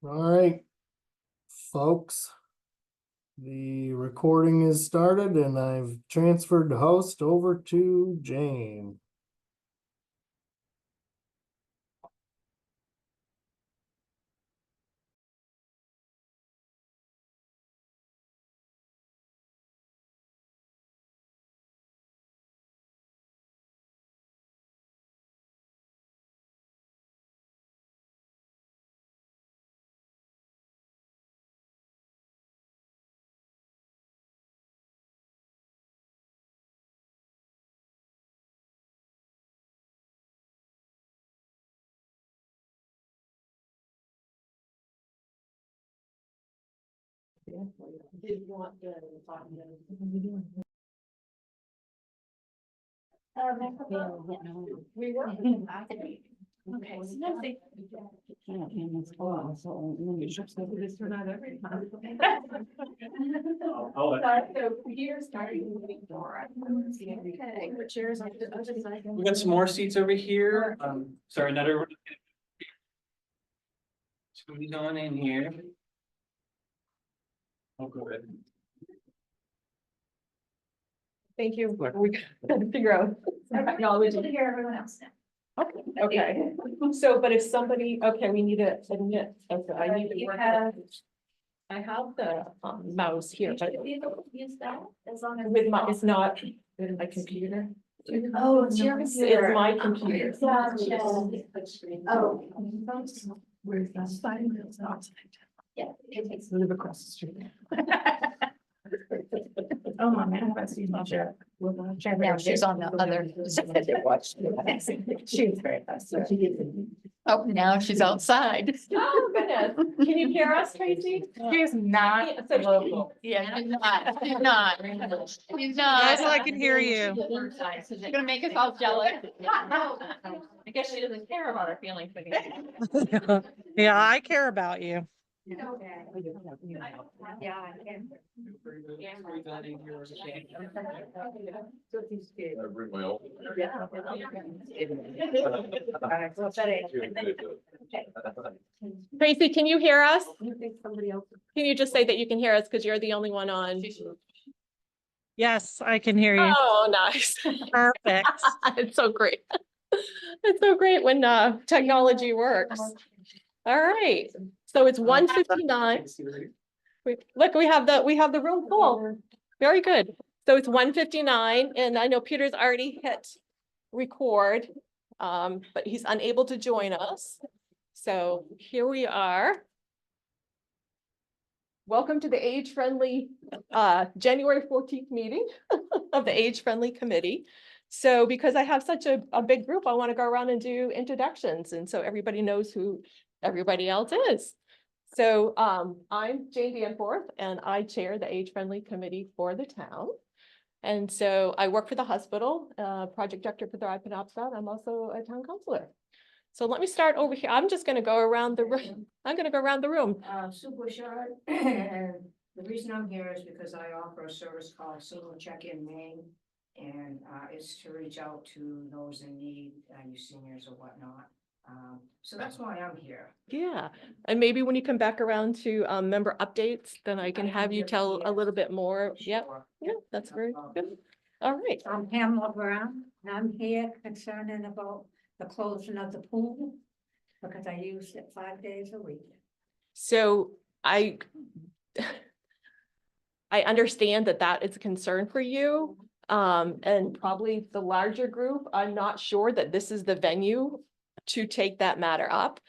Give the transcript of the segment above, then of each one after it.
All right, folks. The recording is started and I've transferred the host over to Jane. We were. Okay, sometimes they. So Peter's starting moving door. Okay, what chairs? We got some more seats over here. Sorry, not everyone. Squeeze on in here. Oh, go ahead. Thank you. We gotta figure out. To hear everyone else now. Okay, so, but if somebody, okay, we need to admit, okay, I need to. You have- I have the mouse here, but Should be able to use that as long as. with my, it's not in my computer. Oh, it's your It's computer. my computer. Gotcha. Oh. Where's that? Yeah. it takes- Live across the street. Oh, my manifesting teacher. Yeah, she's on the other. She's very fast. Oh, now she's outside. Oh, goodness. Can you hear us, Tracy? She's not. So local. Yeah, she's not. She's not. She's not. Yes, I can hear you. She's gonna make us all jealous. I guess she doesn't care about our feelings. Yeah, I care about you. Yeah. I can. Tracy, can you hear us? Can you just say that you can hear us because you're the only one on? Yes, I can hear you. Oh, nice. Perfect. It's so great. It's so great when technology works. All right, so it's 1:59. Look, we have the room full. Very good. So it's 1:59 and I know Peter's already hit record, but he's unable to join us. So here we are. Welcome to the age-friendly January 14th meeting of the Age-Friendly Committee. So because I have such a big group, I want to go around and do introductions. And so everybody knows who everybody else is. So I'm Jane Danforth and I chair the Age-Friendly Committee for the town. And so I work for the hospital, project director for Thrive Penobscot. I'm also a town councilor. So let me start over here. I'm just going to go around the room. I'm going to go around the room. Sue Bouchard, and the reason I'm here is because I offer a service called Single Check-in Maine. And it's to reach out to those in need, you seniors or whatnot. So that's why I'm here. Yeah, and maybe when you come back around to member updates, then I can have you tell a little bit more. Yep, Sure. yeah, that's very good. All right. I'm Pamela Brown, and I'm here concerning about the closing of the pool, because I used it 5 days a week. So I understand that that is a concern for you. And probably the larger group, I'm not sure that this is the venue to take that matter up.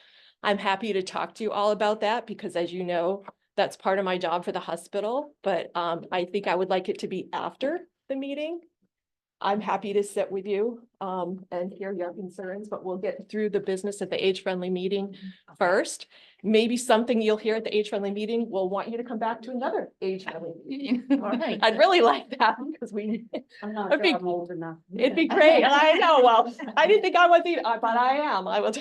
I'm happy to talk to you all about that because as you know, that's part of my job for the hospital, but I think I would like it to be after the meeting. I'm happy to sit with you and hear your concerns, but we'll get through the business at the age-friendly meeting first. Maybe something you'll hear at the age-friendly meeting will want you to come back to another age-friendly meeting. All right, I'd really like that because I'm not It'd be- sure I'm old enough. it'd be great. I know, well, I didn't think I was either, but I am. I was.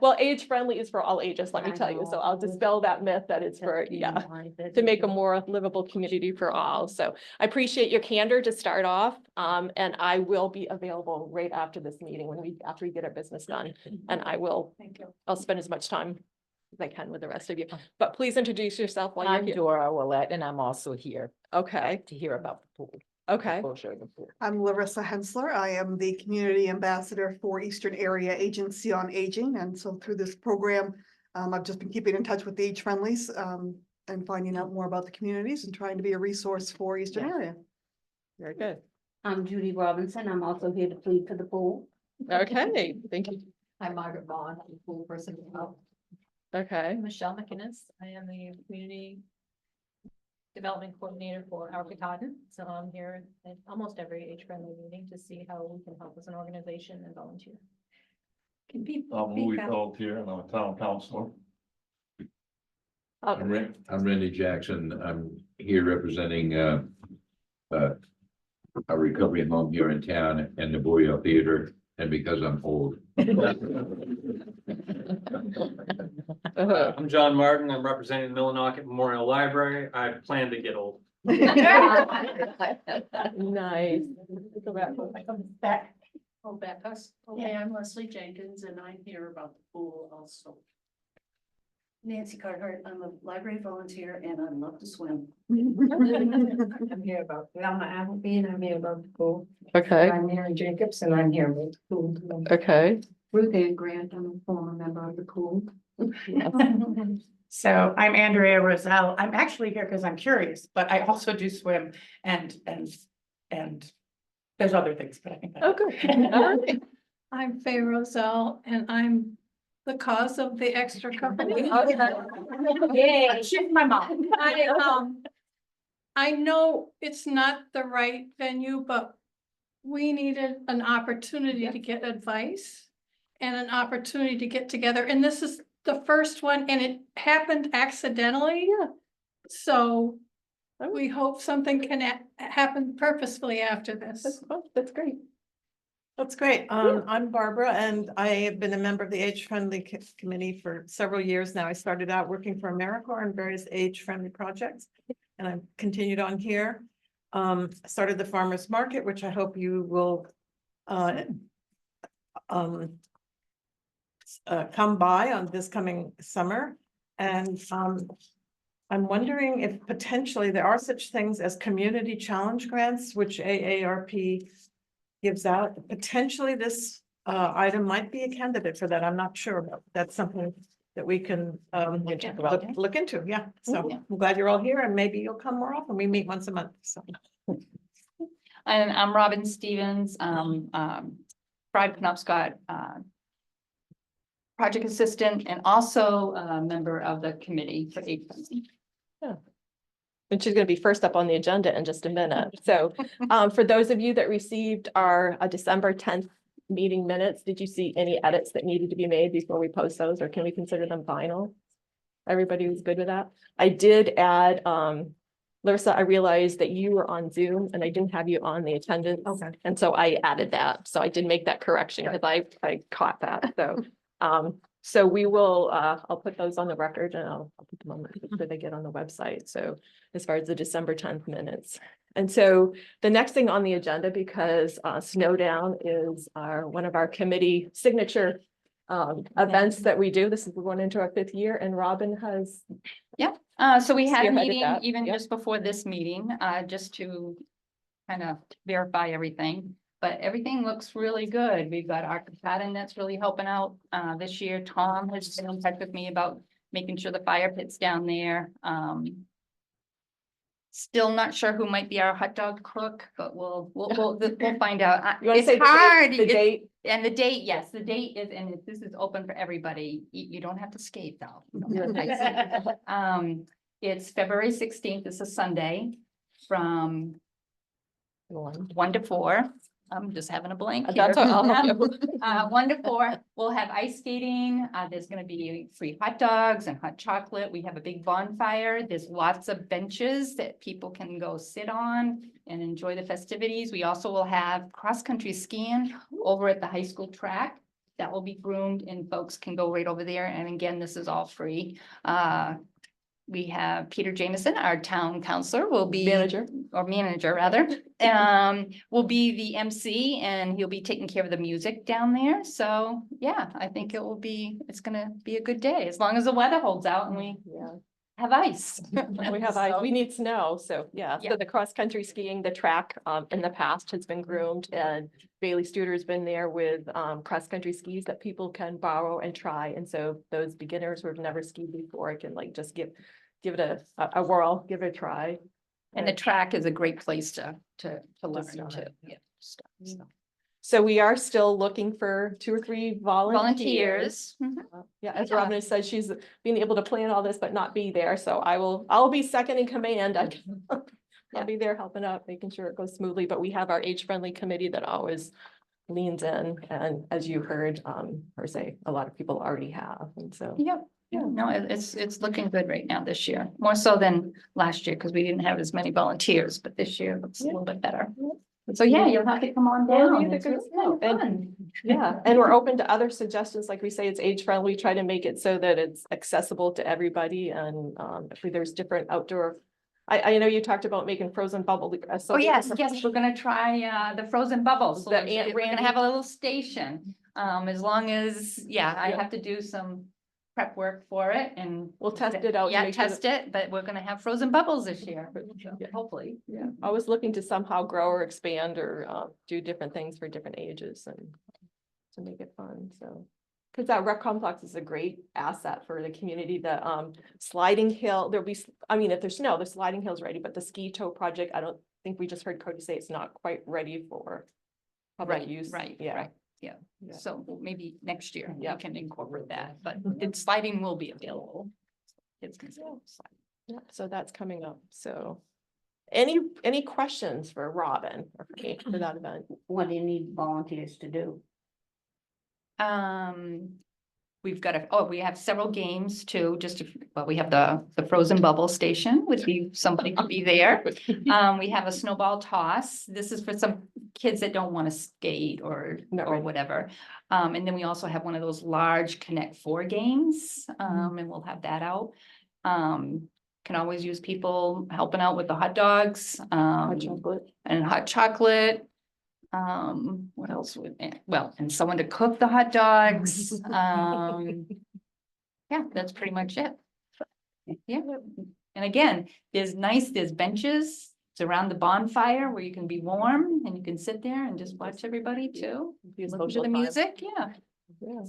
Well, age-friendly is for all ages, let me tell you. So I'll dispel that myth that it's for, yeah, to make a more livable community for all. So I appreciate your candor to start off. And I will be available right after this meeting after we get our business done. And I will, Thank you. I'll spend as much time as I can with the rest of you, but please introduce yourself while you're I'm here. Dora Willett, and I'm also here Okay, to hear about the pool. okay, Closure of the pool. I'm Larissa Hensler. I am the Community Ambassador for Eastern Area Agency on Aging. And so through this program, I've just been keeping in touch with the Age Friendlies and finding out more about the communities and trying to be a resource for Eastern Yeah. Area. very good. I'm Judy Robinson. I'm also here to plead for the pool. Okay, thank you. I'm Margaret Vaughn, I'm a pool person as well. Okay, Michelle McInnes, I am the community development coordinator for Our Katahdin. So I'm here at almost every age-friendly meeting to see how we can help as an organization and volunteer. Can people I'm speak Louis up? Pelletier and I'm a town councilor. okay, I'm Randy Jackson. I'm here representing a recovery home here in town and the Boreal Theater, and because I'm old. I'm John Martin. I'm representing the Millinocket Memorial Library. I plan to get old. nice. Back. Oh, Becca's. Okay, I'm Leslie Jenkins and I'm here about the pool also. Nancy Carhart, I'm a library volunteer and I love to swim. I'm here about Velma Appleby and I'm here about the pool. Okay, I'm Mary Jacobs and I'm here about the pool. okay. Ruth Ann Grant, I'm a former member of the pool. So I'm Andrea Roselle. I'm actually here because I'm curious, but I also do swim and there's other things, but I think. Oh, good. All right. I'm Faye Roselle and I'm the cause of the extra company. Yeah, she's my mom. I know it's not the right venue, but we needed an opportunity to get advice and an opportunity to get together. And this is the first one and it happened accidentally. Yeah. So we hope something can happen purposefully after this. That's great. That's great. I'm Barbara and I have been a member of the Age Friendly Committee for several years now. I started out working for AmeriCorps on various age-friendly projects. And I've continued on here. Started the farmer's market, which I hope you will come by on this coming summer. And I'm wondering if potentially there are such things as community challenge grants, which AARP gives out. Potentially this item might be a candidate for that. I'm not sure, but that's something that we can look into. Yeah, so I'm glad you're all here and maybe you'll come more often. We meet once a month, so. And I'm Robin Stevens, Pride Penobscot project assistant and also a member of the committee for age friendly. And she's going to be first up on the agenda in just a minute. So for those of you that received our December 10th meeting minutes, did you see any edits that needed to be made before we post those, or can we consider them final? Everybody was good with that? I did add, Larissa, I realized that you were on Zoom and I didn't have you on the attendance. Okay. And so I added that. So I did make that correction because I caught that. So we will, I'll put those on the record and I'll put them on so they get on the website. So as far as the December 10th minutes. And so the next thing on the agenda, because Snowdown is one of our committee signature events that we do. This is, we're going into our 5th year and Robin has. So we had a Spearheaded meeting that, even yep. just before this meeting, just to kind of verify everything. But everything looks really good. We've got our Katahdin that's really helping out this year. Tom has been in touch with me about making sure the fire pit's down there. Still not sure who might be our hot dog cook, but we'll find out. You wanna It's say the date- hard. the date? And the date, yes, the date is, and this is open for everybody. You don't have to skate though. You don't have to. It's February 16th. It's a Sunday from 1 to 4. I'm just having a blank here. That's what I'll help you. 1 to 4, we'll have ice skating. There's gonna be free hot dogs and hot chocolate. We have a big bonfire. There's lots of benches that people can go sit on and enjoy the festivities. We also will have cross-country skiing over at the high school track. That will be groomed and folks can go right over there. And again, this is all free. we have Peter Jameson, our town councilor, will be. Manager. Or manager rather, will be the MC and he'll be taking care of the music down there. So, yeah, I think it's gonna be a good day, as long as the weather holds out and we Yeah. have ice. We have, So- we need snow, so yeah, Yeah. so the cross-country skiing, the track, in the past has been groomed and Bailey Studer's been there with, cross-country skis that people can borrow and try, and so those beginners who have never skied before can like just give it a whirl, give it a try. And the track is a great place to learn start, too. Yeah. start, so. So we are still looking for 2 or 3 volunteers. Volunteers. Yeah, as Yeah. Robin said, she's being able to plan all this but not be there, so I'll be second in command. Yeah. I'll be there helping out, making sure it goes smoothly, but we have our age-friendly committee that always leans in, and as you heard, her say, a lot of people already have, and so. Yep. Yeah, no, it's looking good right now this year, more so than last year, because we didn't have as many volunteers, but this year looks a little bit better. So yeah, you'll have to come on Well, down. you It's think really so? kind of And- fun. Yeah, and we're open to other suggestions, like we say, it's age-friendly, try to make it so that it's accessible to everybody, and if there's different outdoor. I know you talked about making frozen bubble. Oh, yes, we're gonna try the frozen bubbles. So The we're Aunt gonna Randy- have a little station. As long as, I Yeah. have to do some prep work for it and. We'll test it out and Yeah, make sure test it, but we're gonna have frozen bubbles this year, Yeah. hopefully. Yeah, I was looking to somehow grow or expand or do different things for different ages and to make it fun, so. Cause that rec complex is a great asset for the community, the sliding hill, there'll be, if there's snow, the sliding hill's ready, but the ski tow project, I don't think we just heard Cody say it's not quite ready for public Right, use. right, Yeah. right. Yeah, Yeah. so maybe next year we Yeah. can incorporate that, but it's sliding will be available. Kids can still slide. Yeah, so that's coming up, so. Any questions for Robin or for me for that event? What do you need volunteers to do? We've got we have several games too, we have the frozen bubble station would be, somebody could be there. We have a snowball toss. This is for some kids that don't want to skate or Not ready. whatever. And then we also have one of those large Connect 4 games, and we'll have that out. Can always use people helping out with the hot dogs, Hot chocolate. and hot chocolate. What else and someone to cook the hot dogs. Yeah, that's pretty much it. Yeah, and again, there's benches. It's around the bonfire where you can be warm and you can sit there and just watch everybody too. Use Listen to social the time. music, yeah. Yeah.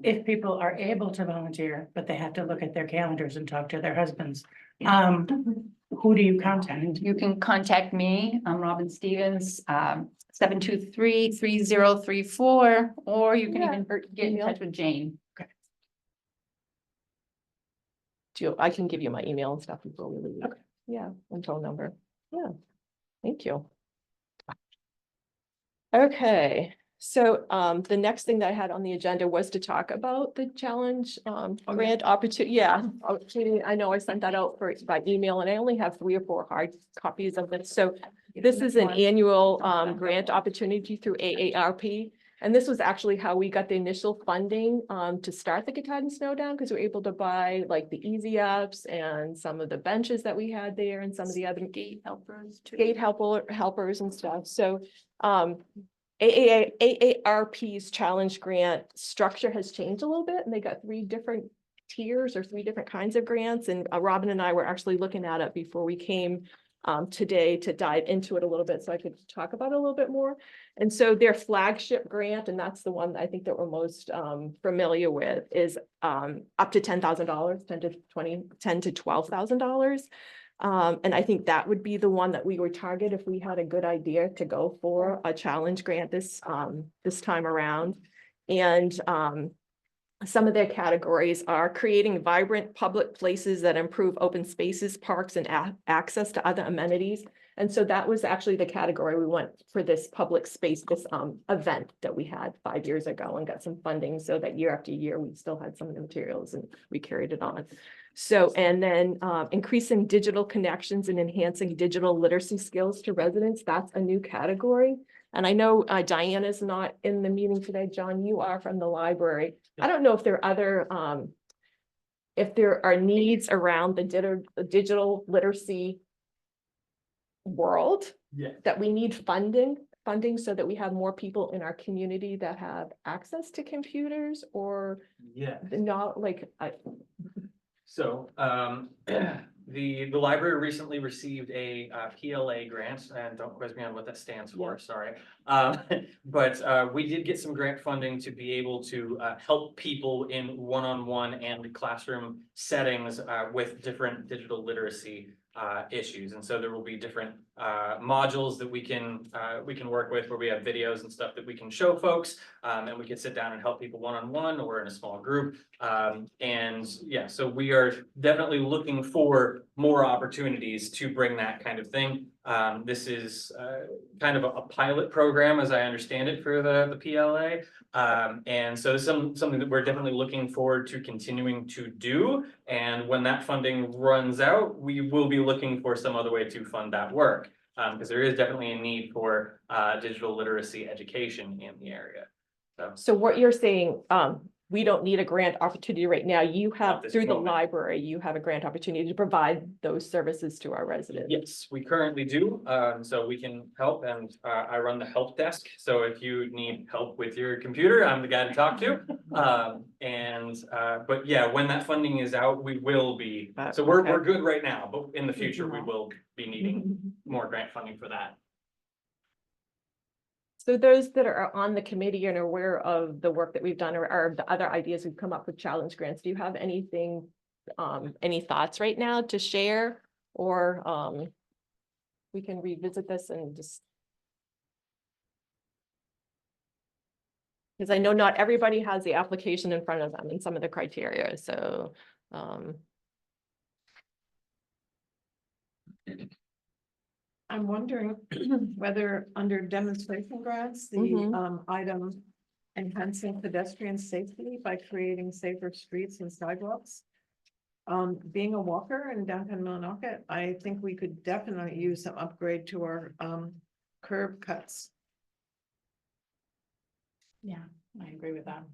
If people are able to volunteer, but they have to look at their calendars and talk to their husbands, who do you contact? You can contact me, I'm Robin Stevens, 723-3034, or you can Yeah, even or get in email. touch with Jane. I can give you my email and stuff before we leave. Okay. Yeah, and phone number. Yeah, thank you. Okay, so the next thing that I had on the agenda was to talk about the challenge grant opportunity. Yeah, opportunity. I know I sent that out by email and I only have 3 or 4 hard copies of it. So this is an annual grant opportunity through AARP. And this was actually how we got the initial funding to start the Katahdin Snowdown, because we were able to buy like the Easy Ups and some of the benches that we had there and some of the other Gate helpers too. helpers and stuff. So AARP's challenge grant structure has changed a little bit, and they got 3 different tiers or 3 different kinds of grants. And Robin and I were actually looking at it before we came today to dive into it a little bit so I could talk about it a little bit more. And so their flagship grant, and that's the one that I think that we're most familiar with, is up to $10,000, $10,000 to $12,000. And I think that would be the one that we would target if we had a good idea to go for a challenge grant this time around. And some of their categories are creating vibrant public places that improve open spaces, parks, and access to other amenities. And so that was actually the category we went for this public space, this event that we had 5 years ago and got some funding so that year after year, we still had some of the materials and we carried it on. So, and then increasing digital connections and enhancing digital literacy skills to residents, that's a new category. And I know Diana's not in the meeting today. John, you are from the library. I don't know if there are other if there are needs around the digital literacy world, Yeah. that we need funding so that we have more people in our community that have access to computers, or Yeah. not like, So, the library recently received a PLA grant, and don't quiz me on what that stands for, sorry. But we did get some grant funding to be able to help people in one-on-one and classroom settings with different digital literacy issues. And so there will be different modules that we can work with, where we have videos and stuff that we can show folks, and we can sit down and help people one-on-one or in a small group. And yeah, so we are definitely looking for more opportunities to bring that kind of thing. This is kind of a pilot program, as I understand it, for the PLA. And so it's something that we're definitely looking forward to continuing to do. And when that funding runs out, we will be looking for some other way to fund that work. Because there is definitely a need for digital literacy education in the area. so what you're saying, we don't need a grant opportunity right now. You have, this through the moment. library, you have a grant opportunity to provide those services to our residents. Yes, we currently do. So we can help, and I run the help desk. So if you need help with your computer, I'm the guy to talk to. But yeah, when that funding is out, we will be, so we're good right now, but in the future, we will be needing more grant funding for that. So those that are on the committee and are aware of the work that we've done, or the other ideas we've come up with challenge grants, do you have anything, any thoughts right now to share? Or we can revisit this and just. Because I know not everybody has the application in front of them and some of the criteria, so. I'm wondering whether under demonstration grants, the Mhm. item enhancing pedestrian safety by creating safer streets and sidewalks. Being a walker in downtown Millinocket, I think we could definitely use some upgrade to our curb cuts. Yeah, I agree with that.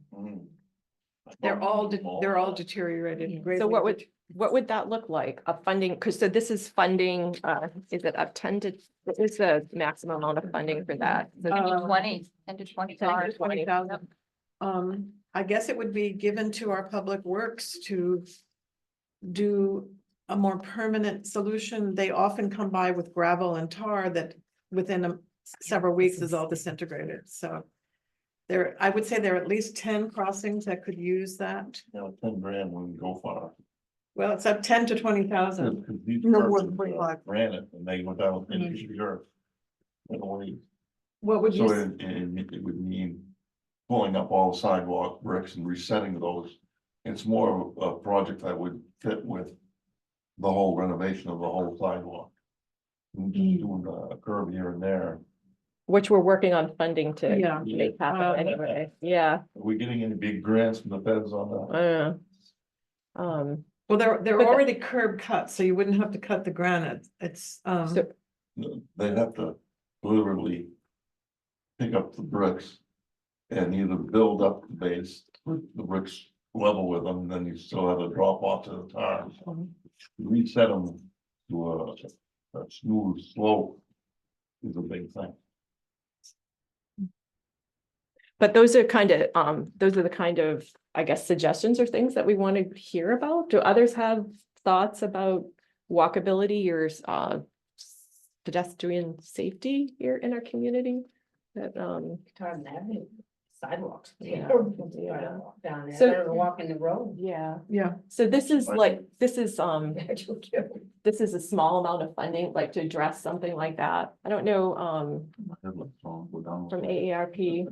They're all deteriorated. So greatly. what would that look like? A funding, because so this is funding, is it up 10 to, what is the maximum amount of funding for that? So 10 to 20, 10 to 20 cars. 20,000. I guess it would be given to our public works to do a more permanent solution. They often come by with gravel and tar that within several weeks is all disintegrated, so. I would say there are at least 10 crossings that could use that. You know, 10 grand wouldn't go far. Well, it's up 10 to 20,000. Because these No more persons, than 25. Granite, and they went down into the earth. In a way. What would So you, it would mean pulling up all the sidewalk bricks and resetting those. It's more of a project that would fit with the whole renovation of the whole sidewalk. And just doing a curve here and there. Which we're working on funding to Yeah. make happen anyway, yeah. Are we getting any big grants from the feds on that? well, they're But the- already curb cut, so you wouldn't have to cut the granite. It's, So- They'd have to literally pick up the bricks and either build up the base, the bricks level with them, then you still have a drop off to the tar. Reset them to a smooth slope is a big thing. But those are the kind of, I guess, suggestions or things that we want to hear about. Do others have thoughts about walkability or pedestrian safety here in our community? That Sidewalks. Yeah. Down there, So- better than walking the road. yeah. yeah. So this is Right. this is a small amount of funding, like to address something like that. I don't know, from AARP.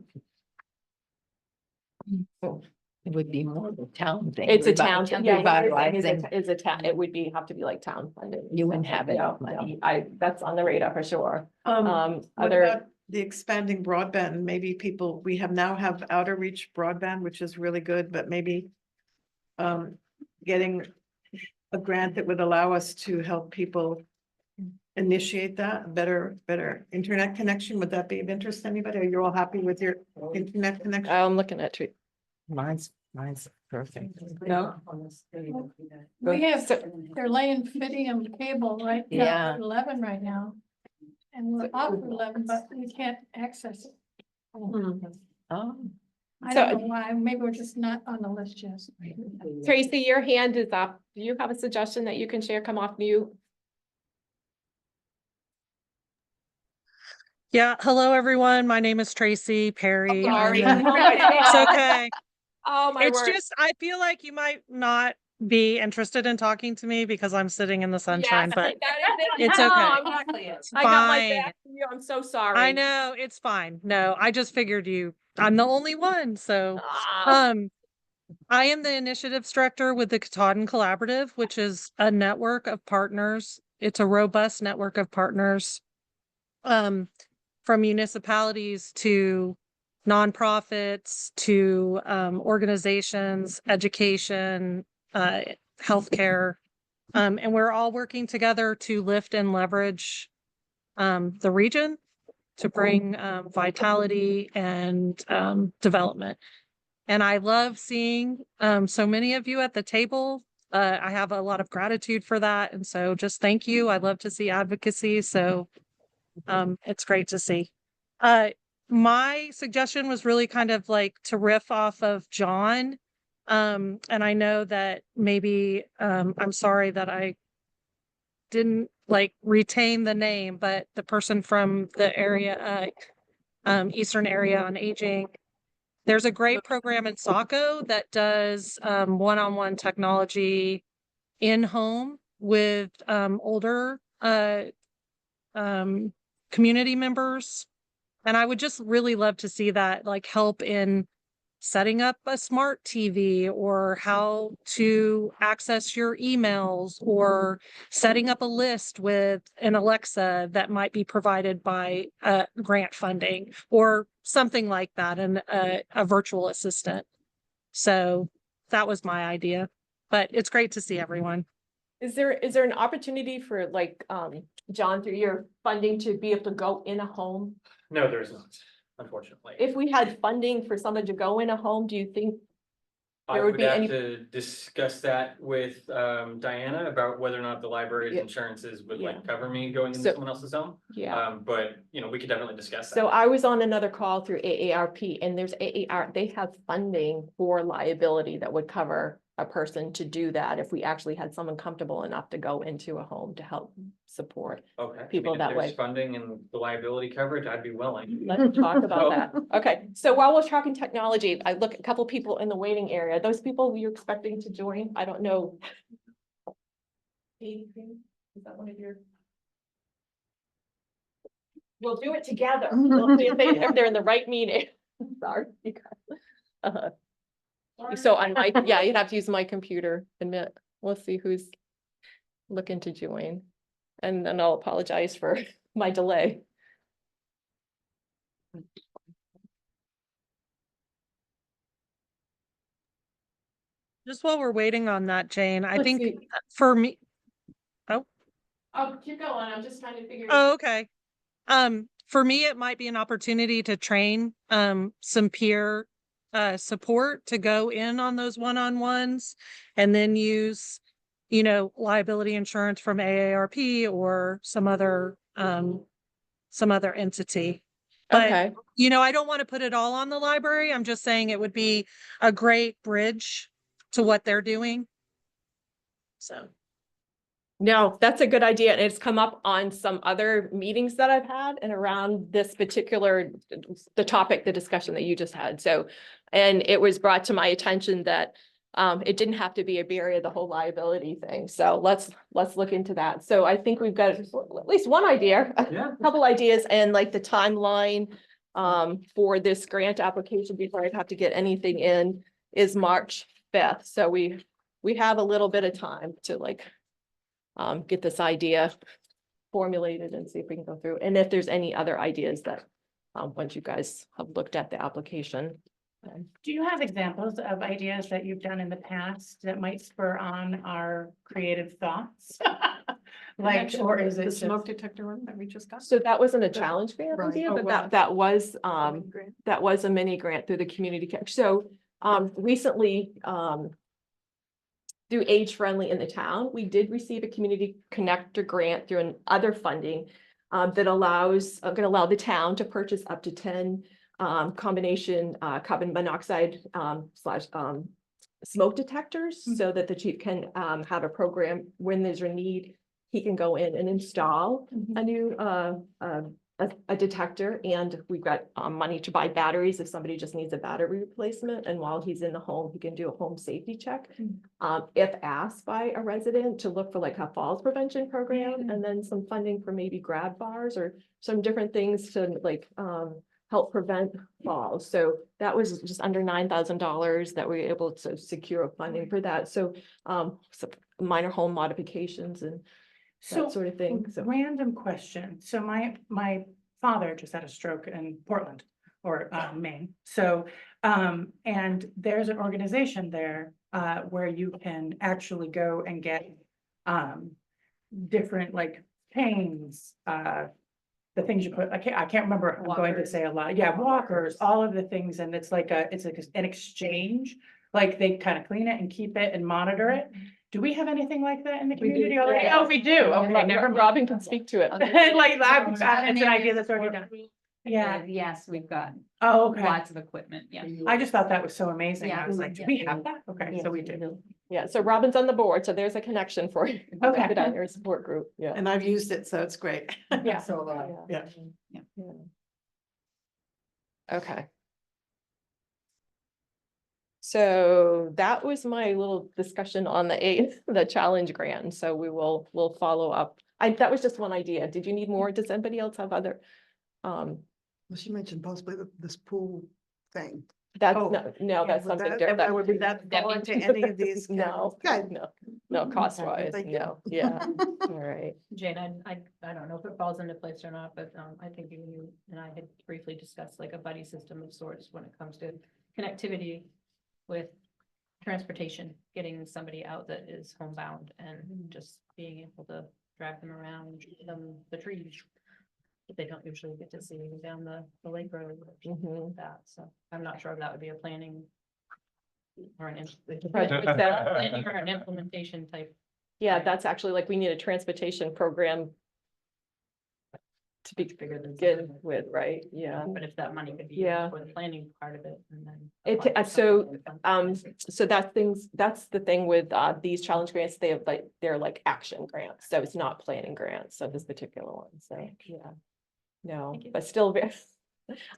It would be more of a town thing. It's a town, yeah, Revitalizing. it's a town, it would have to be like town funded. You wouldn't have Yeah, enough money. that's on the radar for sure. What Other, about the expanding broadband? Maybe we now have outer reach broadband, which is really good, but maybe getting a grant that would allow us to help people initiate that better internet connection. Would that be of interest to anybody? Are you all happy with your internet connection? I'm looking at, Mine's Mine's perfect. No? We have, they're laying Fidium cable right now Yeah. at 11 right now. And we're off at 11, but we can't access it. Oh, I So- don't know why, maybe we're just not on the list yet. Tracy, your hand is up. Do you have a suggestion that you can share? Come off mute. Yeah, hello, everyone. My name is Tracy Perry. Sorry. I'm Oh in- my It's God. okay. Oh, my It's word. just, I feel like you might not be interested in talking to me because I'm sitting in the sunshine, Yes, but that is it. it's No, okay. I'm not- it's I got my fine. back to you. I'm so sorry. I know, it's fine. No, I just figured I'm the only one, so. Ah, I am the initiatives director with the Katahdin Collaborative, which is a network of partners. It's a robust network of partners. From municipalities to nonprofits to organizations, education, healthcare. And we're all working together to lift and leverage the region to bring vitality and development. And I love seeing so many of you at the table. I have a lot of gratitude for that. And so just thank you. I love to see advocacy. So it's great to see. My suggestion was really kind of like to riff off of John. And I know that maybe I'm sorry that I didn't like retain the name, but the person from the area, Eastern Area on Aging. There's a great program in Saco that does one-on-one technology in home with older community members. And I would just really love to see that like help in setting up a smart TV or how to access your emails or setting up a list with an Alexa that might be provided by grant funding or something like that, and a virtual assistant. So that was my idea, but it's great to see everyone. Is there an opportunity for like, John, through your funding to be able to go in a home? No, there is not, unfortunately. If we had funding for someone to go in a home, do you think I there would would be have any- to discuss that with Diana about whether or not the library's Yeah. insurances would Yeah. like cover me going into So- someone else's home. Yeah. But you know, we could definitely discuss that. So I was on another call through AARP and there's they have funding for liability that would cover a person to do that if we actually had someone comfortable enough to go into a home to help support. Okay. I people mean, if that there's way. funding and the liability coverage, I'd be willing. Let's talk about So- that. Okay, so while we're talking technology, I look at a couple people in the waiting area. Those people you're expecting to join, I don't know. Is that one of your? We'll do it together. We'll see if they're in the right meeting. Sorry. So on my, yeah, you'd have to use my computer, admit, we'll see who's looking to join. And then I'll apologize for my delay. Just while we're waiting on that, Jane, I Let's think see. for me, Oh, keep going. I'm just trying to figure. oh, okay. For me, it might be an opportunity to train some peer support to go in on those one-on-ones and then use, liability insurance from AARP or some other entity. But, Okay, I don't want to put it all on the library. I'm just saying it would be a great bridge to what they're doing. So. no, that's a good idea. And it's come up on some other meetings that I've had and around this particular, the topic, the discussion that you just had. So, and it was brought to my attention that it didn't have to be a barrier, the whole liability thing. So let's look into that. So I think we've got at least one idea, Yeah. a couple ideas, and like the timeline for this grant application before I'd have to get anything in is March 5th. So we have a little bit of time to like get this idea formulated and see if we can go through. And if there's any other ideas that once you guys have looked at the application. Do you have examples of ideas that you've done in the past that might spur on our creative thoughts? Like, or is it The just? smoke detector one that we just got? So that wasn't a challenge grant Right. idea, Oh, but wow. that was Grant. that was a mini grant through the community. So recently, through Age Friendly in the town, we did receive a community connector grant through other funding that allows, gonna allow the town to purchase up to 10 combination carbon monoxide slash smoke detectors, so that the chief can have a program when there's a need, he can go in and install a new a detector, and we've got money to buy batteries if somebody just needs a battery replacement, and while he's in the home, he can do a home safety check. If asked by a resident to look for like a falls prevention program, and then some funding for maybe grab bars or some different things to like help prevent falls. So that was just under $9,000 that we were able to secure funding for that. So so minor home modifications and So, that sort of thing. So random question. So my father just had a stroke in Portland or Maine. So, and there's an organization there where you can actually go and get different like pains, the things you put, I can't remember, I'm going to say a lot. Yeah, walkers, all of the things. And it's like it's like an exchange, like they kind of clean it and keep it and monitor it. Do we have anything like that in the We do, community already? yeah. Oh, we do. Okay, never mind. Robin can speak to it. Like, it's an idea that's already done. Yeah. Yes, we've got Oh, okay. lots of equipment, yeah. I just thought that was so amazing. I Yeah. was like, do we have that? Okay, so we do. Yeah, so Robin's on the board, so there's a connection for you. Okay. Put on your support group, yeah. And I've used it, so it's great. Yeah. So, yeah. Okay. So that was my little discussion on the challenge grant, so we'll follow up. That was just one idea. Did you need more? Does anybody else have other? Well, she mentioned possibly this pool thing. That's, Oh, no, that's would something that- different. That would be that That fall means- into any of these? No, Okay. no, cost wise, Thank you. no, yeah, all right. Jane, I don't know if it falls into place or not, but I think you and I had briefly discussed like a buddy system of sorts when it comes to connectivity with transportation, getting somebody out that is homebound and just being able to drive them around the trees that they don't usually get to see down the lake road or something like that. So I'm not sure if that would be a planning or an planning or an implementation type. Yeah, that's actually like, we need a transportation program to begin with, right? Yeah. But if that money could be Yeah. for the planning part of it and then. So that's the thing with these challenge grants, they're like action grants, so it's not planning grants, so this particular one, so, yeah. No, Thank you. but still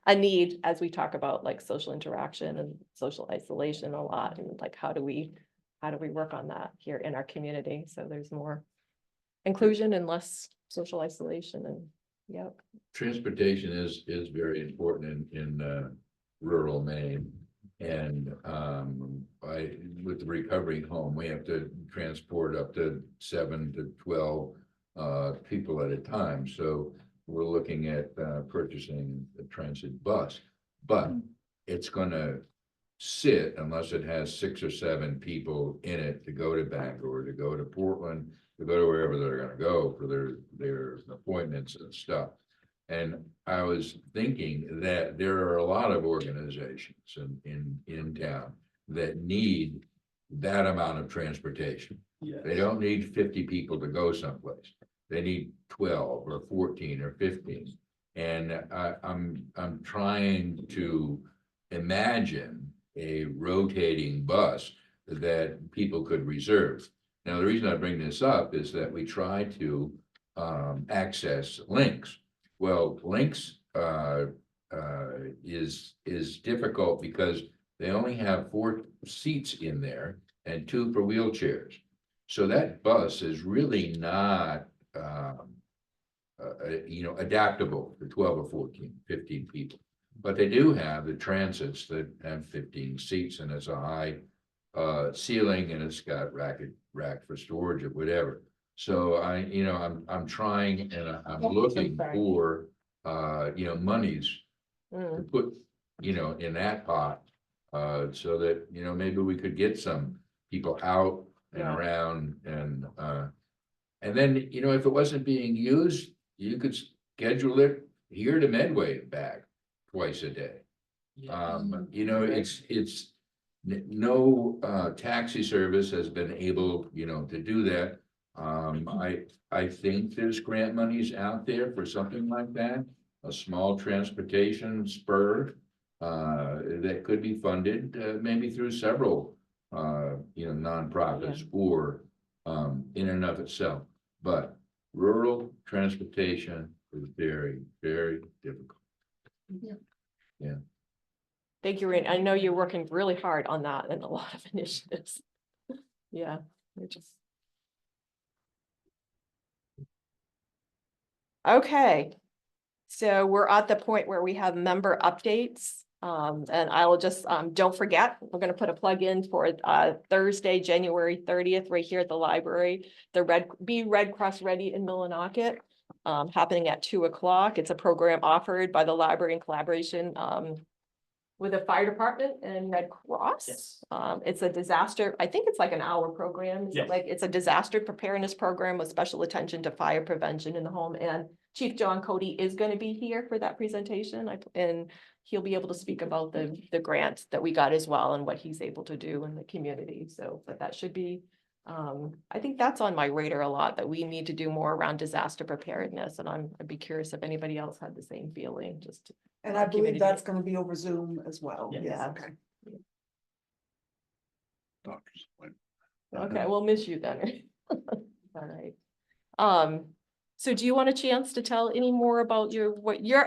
a need as we talk about like social interaction and social isolation a lot, and like how do we work on that here in our community, so there's more inclusion and less social isolation, and yep. Transportation is very important in rural Maine. And with the recovering home, we have to transport up to 7 to 12 people at a time. So we're looking at purchasing a transit bus, but it's gonna sit unless it has 6 or 7 people in it to go to Bangor, to go to Portland, to go to wherever they're gonna go for their appointments and stuff. And I was thinking that there are a lot of organizations in town that need that amount of transportation. They don't need 50 people to go someplace. They need 12 or 14 or 15. And I'm trying to imagine a rotating bus that people could reserve. Now, the reason I bring this up is that we try to access links. Well, links is difficult because they only have 4 seats in there and 2 for wheelchairs. So that bus is really not adaptable for 12 or 14, 15 people. But they do have the transits that have 15 seats, and it's a high ceiling, and it's got rack for storage or whatever. So I'm trying, and I'm looking for monies to put in that pot, so that maybe we could get some people out and around, and then if it wasn't being used, you could schedule it here to Medway and back twice a day. It's No taxi service has been able, to do that. I think there's grant monies out there for something like that, a small transportation spur. That could be funded, maybe through several, nonprofits or, in and of itself. But rural transportation is very, very difficult. Thank you, Randy. I know you're working really hard on that and a lot of initiatives. Yeah, you're just. Okay. So we're at the point where we have member updates. And I will just, don't forget, we're gonna put a plug in for Thursday, January 30th, right here at the library. The Be Red Cross Ready in Millinocket, happening at 2 o'clock. It's a program offered by the library in collaboration with the fire department and Red Cross. Yes. It's a disaster, I think it's like an hour program. Yes. Like it's a disaster preparedness program with special attention to fire prevention in the home. And Chief John Cody is going to be here for that presentation. And he'll be able to speak about the grant that we got as well and what he's able to do in the community. So, but that should be, I think that's on my radar a lot, that we need to do more around disaster preparedness. And I'd be curious if anybody else had the same feeling, just. And I believe community. that's gonna be over Zoom as well. Yeah. Yes, Yeah. okay. Doctor's appointment. Okay, we'll miss you then. All right. So do you want a chance to tell any more about your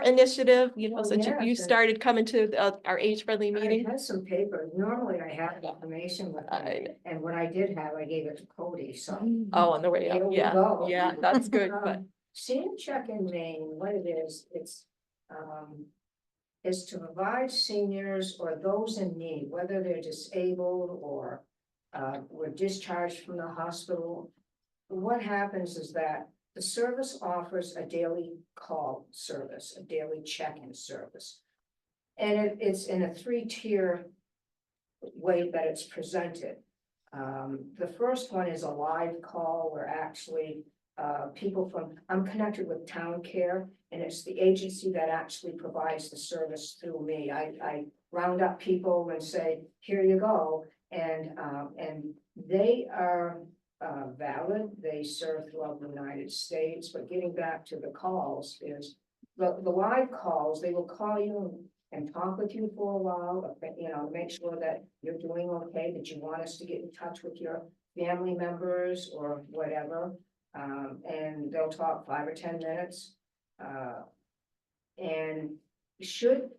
initiative, Oh, since yeah, you sure. started coming to our age-friendly I meeting? had some paper. Normally I have information with me, and what I did have, I gave it to Cody, so. Oh, on the way Here up, we yeah, go. yeah, that's good, but, Senior Check in Maine, what it is to provide seniors or those in need, whether they're disabled or were discharged from the hospital. What happens is that the service offers a daily call service, a daily check-in service. And it's in a 3-tier way that it's presented. The first one is a live call where actually people I'm connected with Town Care, and it's the agency that actually provides the service through me. I round up people and say, here you go. And they are valid. They serve throughout the United States, but getting back to the calls is the live calls, they will call you and talk with you for a while, make sure that you're doing okay, that you want us to get in touch with your family members or whatever. And they'll talk 5 or 10 minutes. And should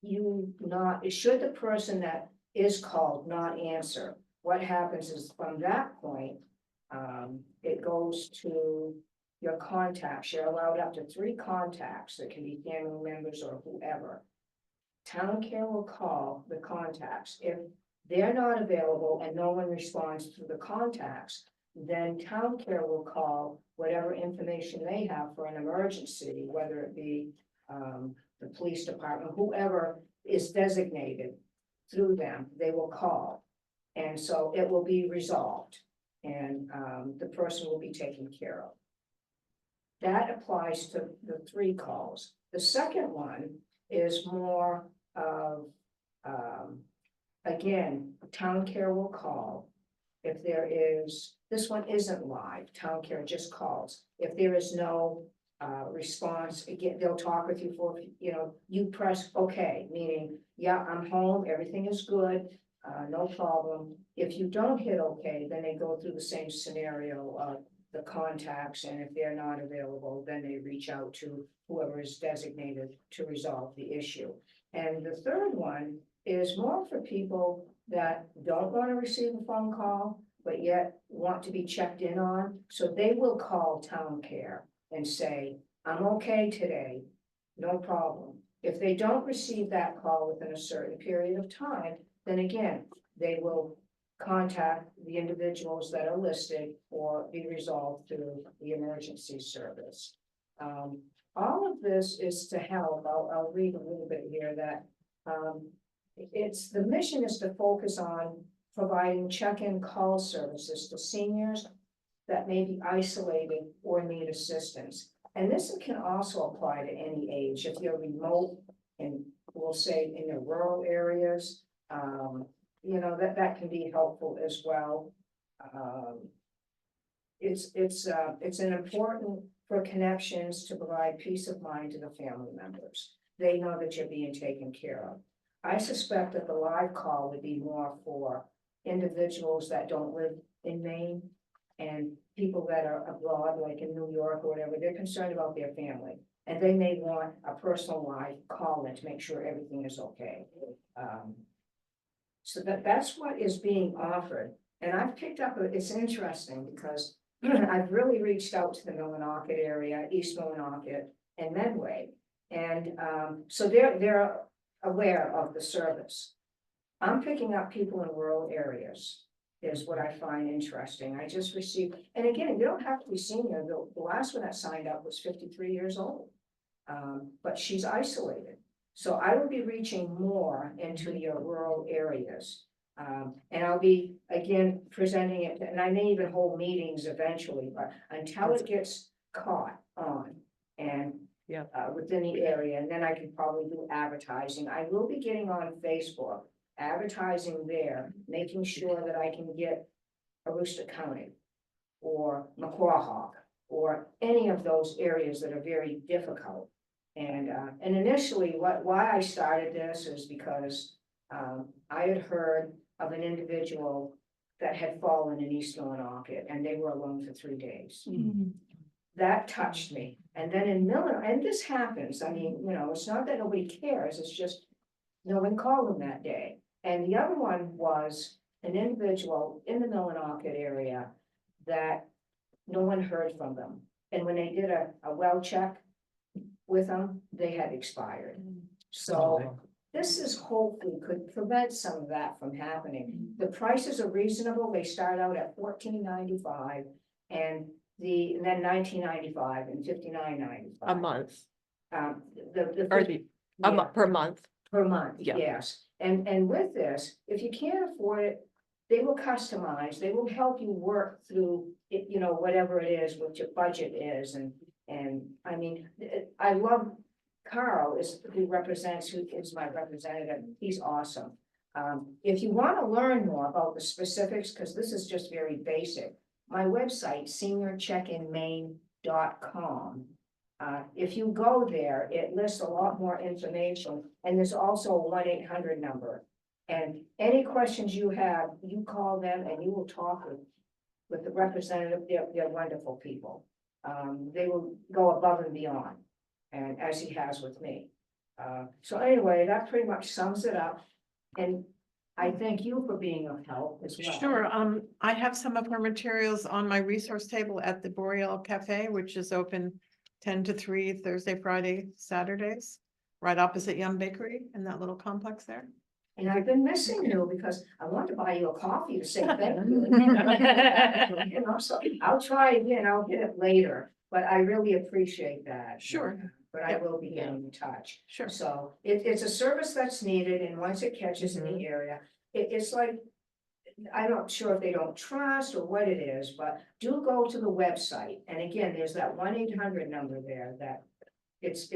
the person that is called not answer, what happens is from that point, it goes to your contacts. You're allowed up to 3 contacts that can be family members or whoever. Town Care will call the contacts. If they're not available and no one responds to the contacts, then Town Care will call whatever information they have for an emergency, whether it be the police department, whoever is designated through them, they will call. And so it will be resolved and the person will be taken care of. That applies to the 3 calls. The second one is more of, again, Town Care will call. If there is, this one isn't live, Town Care just calls. If there is no response, again, they'll talk with you for, you press okay, meaning, yeah, I'm home, everything is good, no problem. If you don't hit okay, then they go through the same scenario of the contacts, and if they're not available, then they reach out to whoever is designated to resolve the issue. And the third one is more for people that don't want to receive a phone call, but yet want to be checked in on. So they will call Town Care and say, I'm okay today, no problem. If they don't receive that call within a certain period of time, then again, they will contact the individuals that are listed or be resolved through the emergency service. All of this is to help. I'll read a little bit here that the mission is to focus on providing check-in call services to seniors that may be isolated or need assistance. And this can also apply to any age. If you're remote and we'll say in the rural areas, you know, that can be helpful as well. It's an important for connections to provide peace of mind to the family members. They know that you're being taken care of. I suspect that the live call would be more for individuals that don't live in Maine and people that are abroad, like in New York or whatever. They're concerned about their family. And they may want a personal live call in to make sure everything is okay. So that's what is being offered. And I've picked up, it's interesting because I've really reached out to the Millinocket area, East Millinocket and Medway. And so they're aware of the service. I'm picking up people in rural areas is what I find interesting. I just received, and again, you don't have to be senior. The last one that signed up was 53 years old. But she's isolated. So I will be reaching more into your rural areas. And I'll be, again, presenting it, and I may even hold meetings eventually, but until it gets caught on and within the area, and then I can probably do advertising. I will be getting on Facebook, advertising there, making sure that I can get Aroostook County or Maquahawk or any of those areas that are very difficult. And initially, why I started this is because I had heard of an individual that had fallen in East Millinocket, and they were alone for 3 days. That touched me. And then in Millinocket, and this happens, I mean, you know, it's not that nobody cares, it's just no one called them that day. And the other one was an individual in the Millinocket area that no one heard from them. And when they did a well check with them, they had expired. So this is hopefully could prevent some of that from happening. The prices are reasonable. They start out at $14.95 and then $19.95 and $59.95 A month, or yeah. per month. Per month, Yeah. yes. And with this, if you can't afford it, they will customize, they will help you work through it, you know, whatever it is, what your budget is. And I mean, I love Carl who is my representative. He's awesome. If you want to learn more about the specifics, because this is just very basic, my website, seniorcheckinmaine.com. If you go there, it lists a lot more information, and there's also a 1-800 number. And any questions you have, you call them and you will talk with the representative. They're wonderful people. They will go above and beyond, and as he has with me. So anyway, that pretty much sums it up. And I thank you for being of help as well. Sure, I have some of her materials on my resource table at the Boreal Cafe, which is open 10 to 3, Thursday, Friday, Saturdays, right opposite Yum Bakery in that little complex there. And I've been missing you because I want to buy you a coffee to say thank you. You know, so I'll try again, I'll get it later, but I really appreciate that. Sure. But I will be getting in touch. Sure. So it's a service that's needed, and once it catches in the area, it's like, I'm not sure if they don't trust or what it is, but do go to the website. And again, there's that 1-800 number there that it's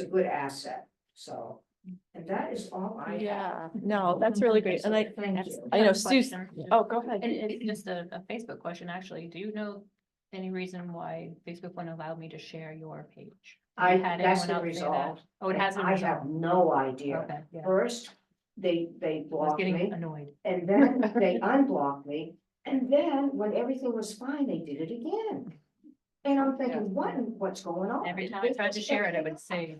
a good asset, so. And that is all I have. Yeah, no, that's really great. And Thank you. I know Sue, Question. oh, go ahead. And it's just a Facebook question, actually. Do you know any reason why Facebook wouldn't allow me to share your page? Have you had That's anyone been else say that? resolved. Oh, it has been I have resolved. no idea. Okay, yeah. First, they I was blocked getting me, annoyed. and then they unblocked me, and then when everything was fine, they did it again. And I'm thinking, what's going on? Every time I tried to share it, it would say,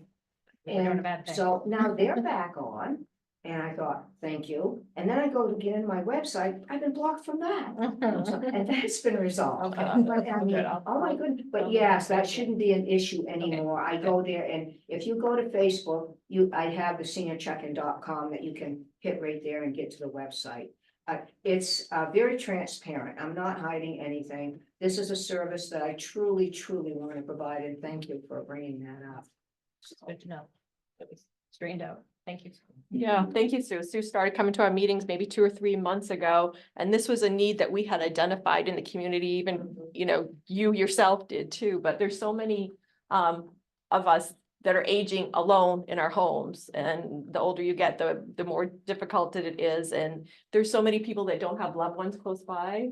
"You're doing a bad And thing." so now they're back on, and I thought, thank you. And then I go to get in my website, I've been blocked from that. And that's been resolved. Okay. But I mean, Good. I'll- oh my goodness, but I'll- yes, that shouldn't be an issue anymore. I go there, and if you go to Facebook, I have the seniorcheckin.com that you can hit right there and get to the website. It's very transparent. I'm not hiding anything. This is a service that I truly, truly want to provide, and thank you for bringing that up. Good to know. It was straightened out. Thank you. Yeah, thank you, Sue. Sue started coming to our meetings maybe 2 or 3 months ago, and this was a need that we had identified in the community, even, you know, you yourself did too, but there's so many of us that are aging alone in our homes. And the older you get, the more difficult it is. And there's so many people that don't have loved ones close by,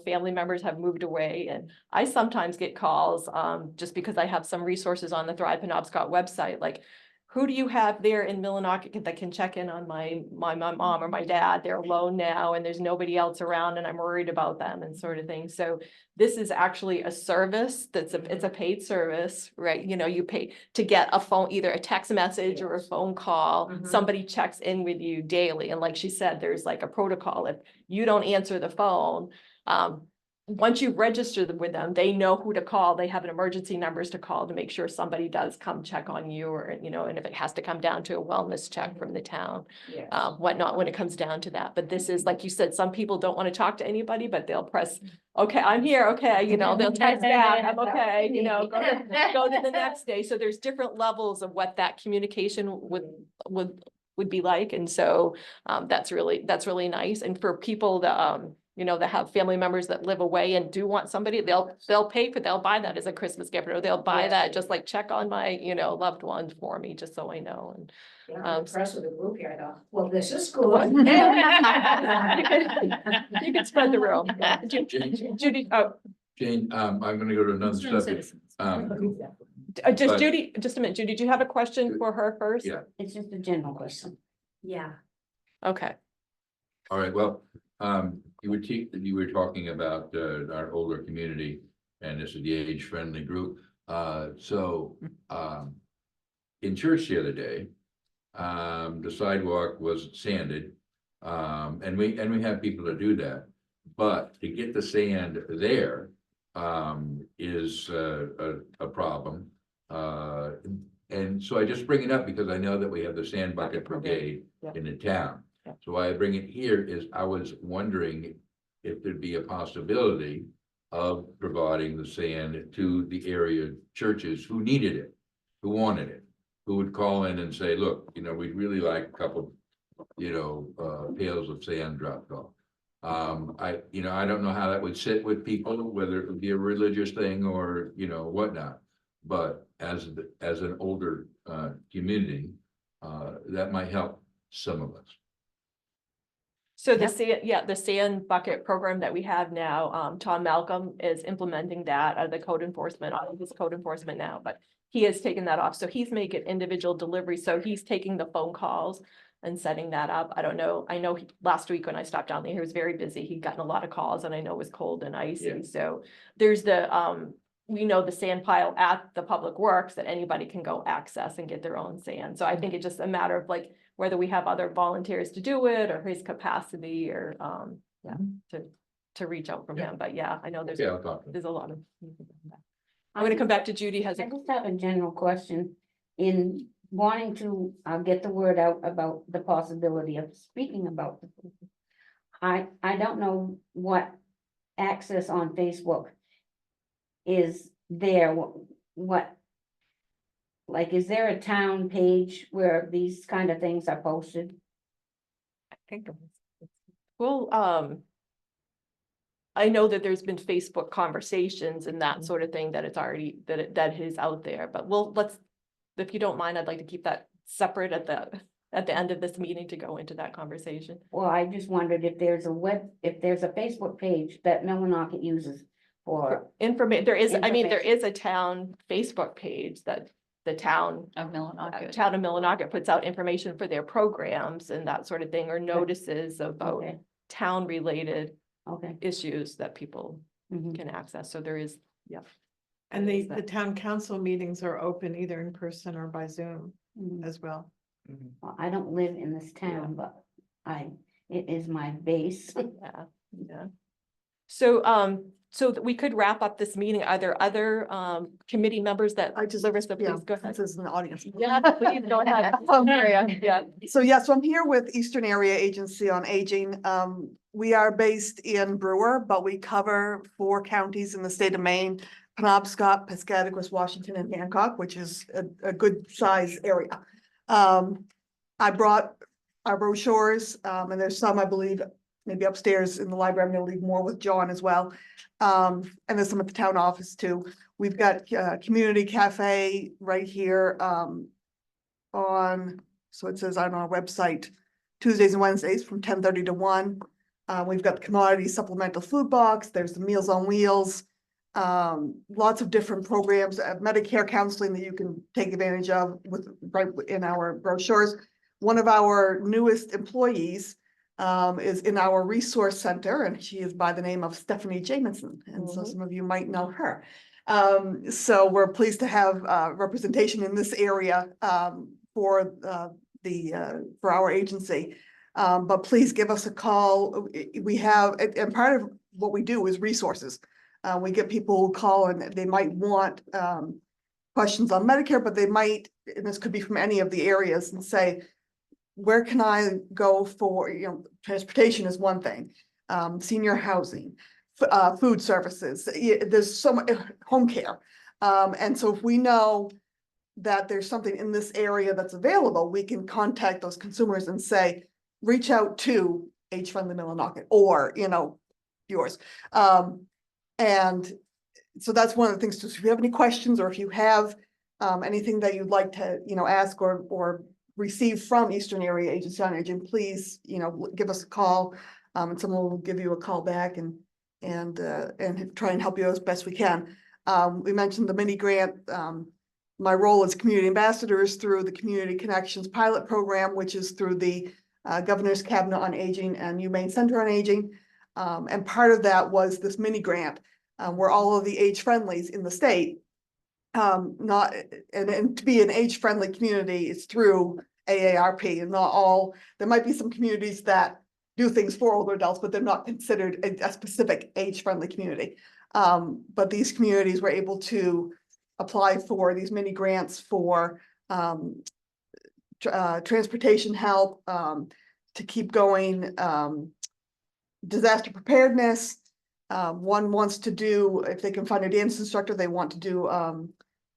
family members have moved away. And I sometimes get calls, just because I have some resources on the Thrive Penobscot website, like, who do you have there in Millinocket that can check in on my mom or my dad? They're alone now and there's nobody else around and I'm worried about them and sort of thing. So this is actually a service it's a paid service, right? You pay to get a phone, either a text message or a phone call. Somebody checks in with you daily. And like she said, there's like a protocol. If you don't answer the phone, once you've registered with them, they know who to call. They have an emergency numbers to call to make sure somebody does come check on you, or, and if it has to come down to a wellness check from the town, whatnot, when it comes down to that. But this is, like you said, some people don't want to talk to anybody, but they'll press, okay, I'm here. Okay. They'll text back, I'm okay, go to the next day. So there's different levels of what that communication would be like. And so, that's really nice. And for people that, that have family members that live away and do want somebody, they'll buy that as a Christmas gift, or they'll buy that, just like check on my, loved ones for me, just so I know. And I'm impressed with the group here, though. Well, this is cool. you can spread the room. Yeah. Judy, Jane, I'm gonna go to another subject. just but- Judy, just a minute. Judy, do you have a question for her first? Yeah. It's just a general question. Yeah. Okay. All right, well, you were talking about our older community, and this is the age-friendly group. In church the other day, the sidewalk was sanded, and we have people to do that. But to get the sand there is a problem. And so I just bring it up because I know that we have the sand bucket brigade in the town. So why I bring it here is I was wondering if there'd be a possibility of providing the sand to the area churches who needed it, who wanted it, who would call in and say, look, we'd really like a couple, pails of sand dropped off. I don't know how that would sit with people, whether it would be a religious thing or, whatnot. But as an older community, that might help some of us. So the sand bucket program that we have now, Tom Malcolm is implementing that as the code enforcement, all of his code enforcement now, but he has taken that off. So he's making individual deliveries. So he's taking the phone calls and setting that up. I don't know. I know last week when I stopped down there, he was very busy. He'd gotten a lot of calls and I know it was cold and icy. Yeah. So there's the sand pile at the Public Works that anybody can go access and get their own sand. So I think it's just a matter of like, whether we have other volunteers to do it or his capacity or, to reach out from him. But yeah, I know there's I'll talk to him. a lot of. I'm gonna come back to Judy. I just have a general question in wanting to get the word out about the possibility of speaking about the. I don't know what access on Facebook is there, what like, is there a town page where these kind of things are posted? I think. Well, I know that there's been Facebook conversations and that sort of thing that it's already, that is out there, but if you don't mind, I'd like to keep that separate at the end of this meeting to go into that conversation. Well, I just wondered if there's a Facebook page that Millinocket uses for information. There is a town Facebook page that the town Of Millinocket. Town of Millinocket puts out information for their programs and that sort of thing, or notices about Okay. town related Okay. issues that people Mhm. can access. So there is, And Is the that- town council meetings are open either in person or by Zoom Mhm. as well. Well, I don't live in this town, but it is my base. yeah. So we could wrap up this meeting. Are there other committee members that? Larissa, Yeah, please go ahead. this is an audience. Yeah, please go ahead. Yeah. So I'm here with Eastern Area Agency on Aging. We are based in Brewer, but we cover 4 counties in the state of Maine: Penobscot, Piscataquis, Washington, and Hancock, which is a good size area. I brought our brochures, and there's some, I believe, maybe upstairs in the library. I'm gonna leave more with John as well. And there's some at the town office too. We've got community cafe right here so it says on our website, Tuesdays and Wednesdays from 10:30 to 1. We've got the commodity supplemental food box. There's the Meals on Wheels. Lots of different programs, Medicare counseling that you can take advantage of right in our brochures. One of our newest employees is in our resource center, and she is by the name of Stephanie Jamison, and so some of you might know her. So we're pleased to have representation in this area for our agency. But please give us a call. We have, and part of what we do is resources. We get people who call and they might want questions on Medicare, but they might, and this could be from any of the areas, and say, where can I go for, transportation is one thing, senior housing, food services, there's so much, home care. And so if we know that there's something in this area that's available, we can contact those consumers and say, reach out to Age Friendly Millinocket or, yours. And so that's one of the things, too. So if you have any questions or if you have anything that you'd like to, ask or receive from Eastern Area Agency on Aging, please, give us a call, and someone will give you a call back and try and help you as best we can. We mentioned the mini grant. My role as community ambassador is through the Community Connections pilot program, which is through the Governor's Cabinet on Aging and Humane Center on Aging. And part of that was this mini grant, where all of the age friendlies in the state, and to be an age friendly community is through AARP, and not all, there might be some communities that do things for older adults, but they're not considered a specific age friendly community. But these communities were able to apply for these mini grants for transportation help, to keep going, disaster preparedness. One wants to do, if they can find a dance instructor, they want to do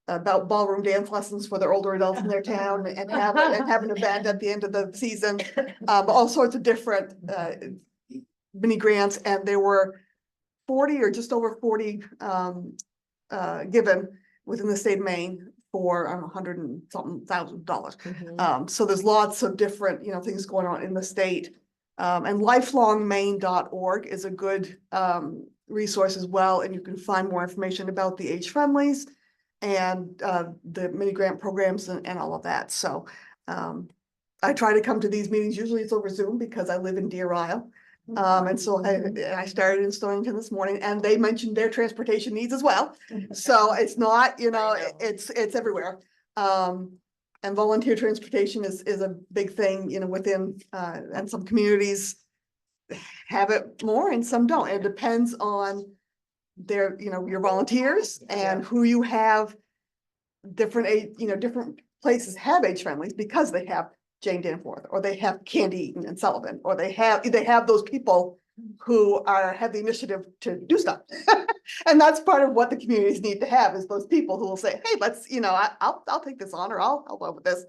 about ballroom dance lessons for their older adults in their town and have an event at the end of the season. But all sorts of different mini grants, and there were 40 or just over 40 given within the state of Maine for $100 and something thousand. So there's lots of different, things going on in the state. And lifelongmaine.org is a good resource as well, and you can find more information about the age friendlies and the mini grant programs and all of that. So I try to come to these meetings. Usually it's over Zoom because I live in Deer Isle. And so I started in Stonington this morning, and they mentioned their transportation needs as well. So it's not, it's everywhere. And volunteer transportation is a big thing, within, and some communities have it more and some don't. It depends on their, your volunteers and who you have. Different places have age friendlies because they have Jane Danforth, or they have Candy Eaton and Sullivan, or they have those people who have the initiative to do stuff. And that's part of what the communities need to have, is those people who will say, hey, let's, I'll take this on, or I'll help out with this.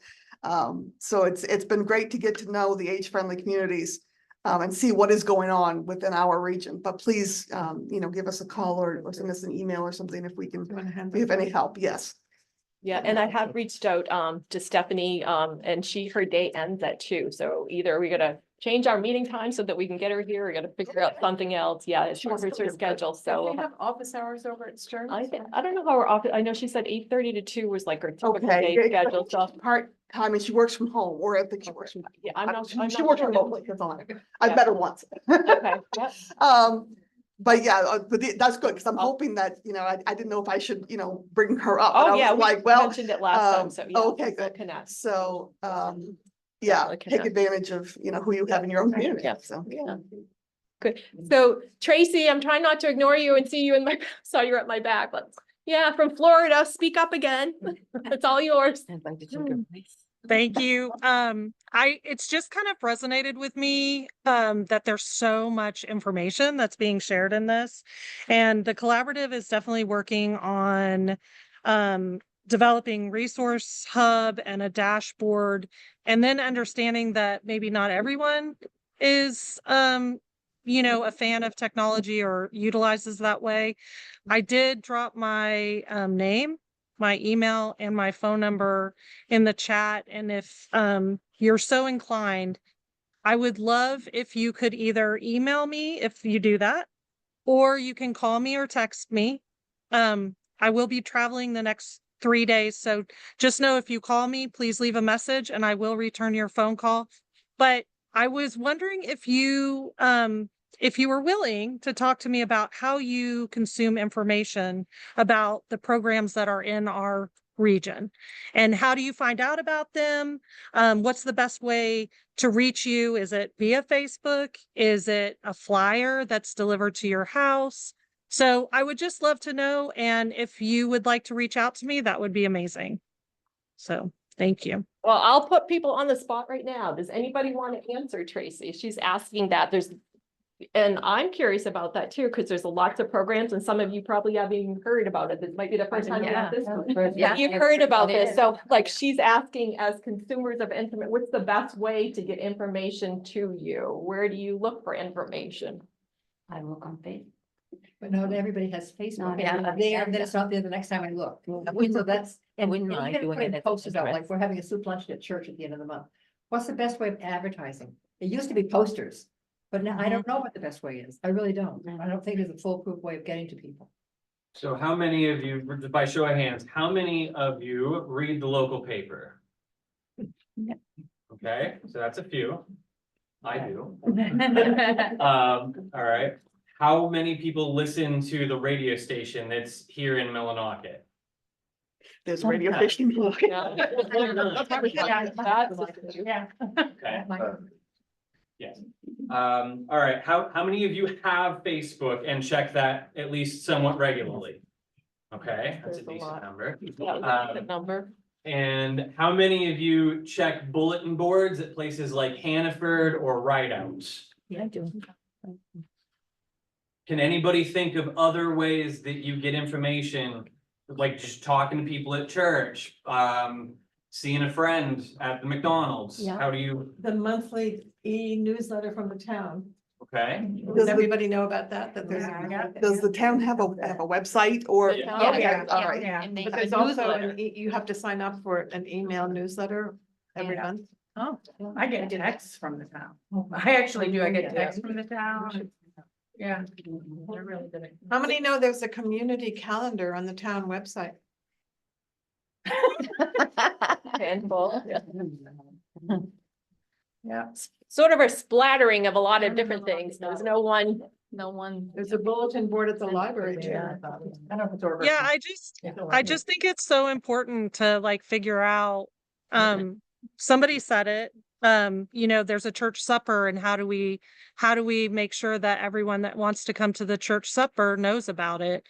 So it's been great to get to know the age friendly communities and see what is going on within our region. But please, give us a call or send us an email or something if we can be of any help. Yes. Yeah, and I have reached out to Stephanie, and her day ends at 2. So either we gotta change our meeting time so that we can get her here, we gotta figure out something else. Yeah, it's her schedule, so. They have office hours over at Stearns? I don't know how her office, I know she said 8:30 to 2 was like her typical Okay. day schedule, so. Part-time, and she works from home, or I think she works from. Yeah, I'm not She works sure. remotely, that's all. I've met her once. Okay, yeah. But yeah, that's good, because I'm hoping that, I didn't know if I should, bring her up. but I Oh, was yeah, we like, well, mentioned it last time, so yeah. okay, we'll good. connect. So, yeah, Definitely take connect. advantage of, who you have in your own community. Yeah. So, Yeah. Good. So Tracy, I'm trying not to ignore you and see you in my, saw you're at my back, but yeah, from Florida, speak up again. It's all yours. Thank you. It's just kind of resonated with me, that there's so much information that's being shared in this. And the collaborative is definitely working on, developing resource hub and a dashboard, and then understanding that maybe not everyone is, you know, a fan of technology or utilizes that way, I did drop my name, my email, and my phone number in the chat. And if you're so inclined, I would love if you could either email me if you do that, or you can call me or text me. I will be traveling the next 3 days, so just know if you call me, please leave a message and I will return your phone call. But I was wondering if you were willing to talk to me about how you consume information about the programs that are in our region, and how do you find out about them? What's the best way to reach you? Is it via Facebook? Is it a flyer that's delivered to your house? So I would just love to know, and if you would like to reach out to me, that would be amazing. So thank you. Well, I'll put people on the spot right now. Does anybody want to answer Tracy? She's asking that. And I'm curious about that too, because there's lots of programs and some of you probably haven't even heard about it. This might be the first time you have this. Yeah. You've heard about this. So like she's asking, as consumers of information, what's the best way to get information to you? Where do you look for information? I look on Facebook. But not everybody has Facebook. Not It's everybody there, has and then it's not there the next time I look. So that's, and Wouldn't and mind even doing putting it as posters out, address. like we're having a soup luncheon at church at the end of the month. What's the best way of advertising? It used to be posters, but now I don't know what the best way is. I really don't. I don't think there's a foolproof way of getting to people. So how many of you, by show of hands, how many of you read the local paper? Okay, so that's a few. I do. All right. How many people listen to the radio station that's here in Millinocket? There's a radio station. Yeah. Okay. Yes. All right, how many of you have Facebook and check that at least somewhat regularly? Okay, that's a There's a decent lot. number. Yeah, that's a good number. And how many of you check bulletin boards at places like Hannaford or Rideout? Yeah, I do. Can anybody think of other ways that you get information, like just talking to people at church, seeing a friend at the McDonald's? Yeah. How do you, The monthly e-newsletter from the town. okay? Does everybody know about that? That there's. Does the town have a website or? Yeah. Okay, all right. And they But have a there's also, newsletter. you have to sign up for an email newsletter every month. Oh, I get texts from the town. I actually do. I get texts from the town. Yeah. They're really good. How many know there's a community calendar on the town website? Handful. Yeah. Sort of a splattering of a lot of different things. There's no one. There's a bulletin board at the library too. Yeah. I don't know if it's over. Yeah, I just think it's so important to like figure out, somebody said it, you know, there's a church supper, and how do we make sure that everyone that wants to come to the church supper knows about it?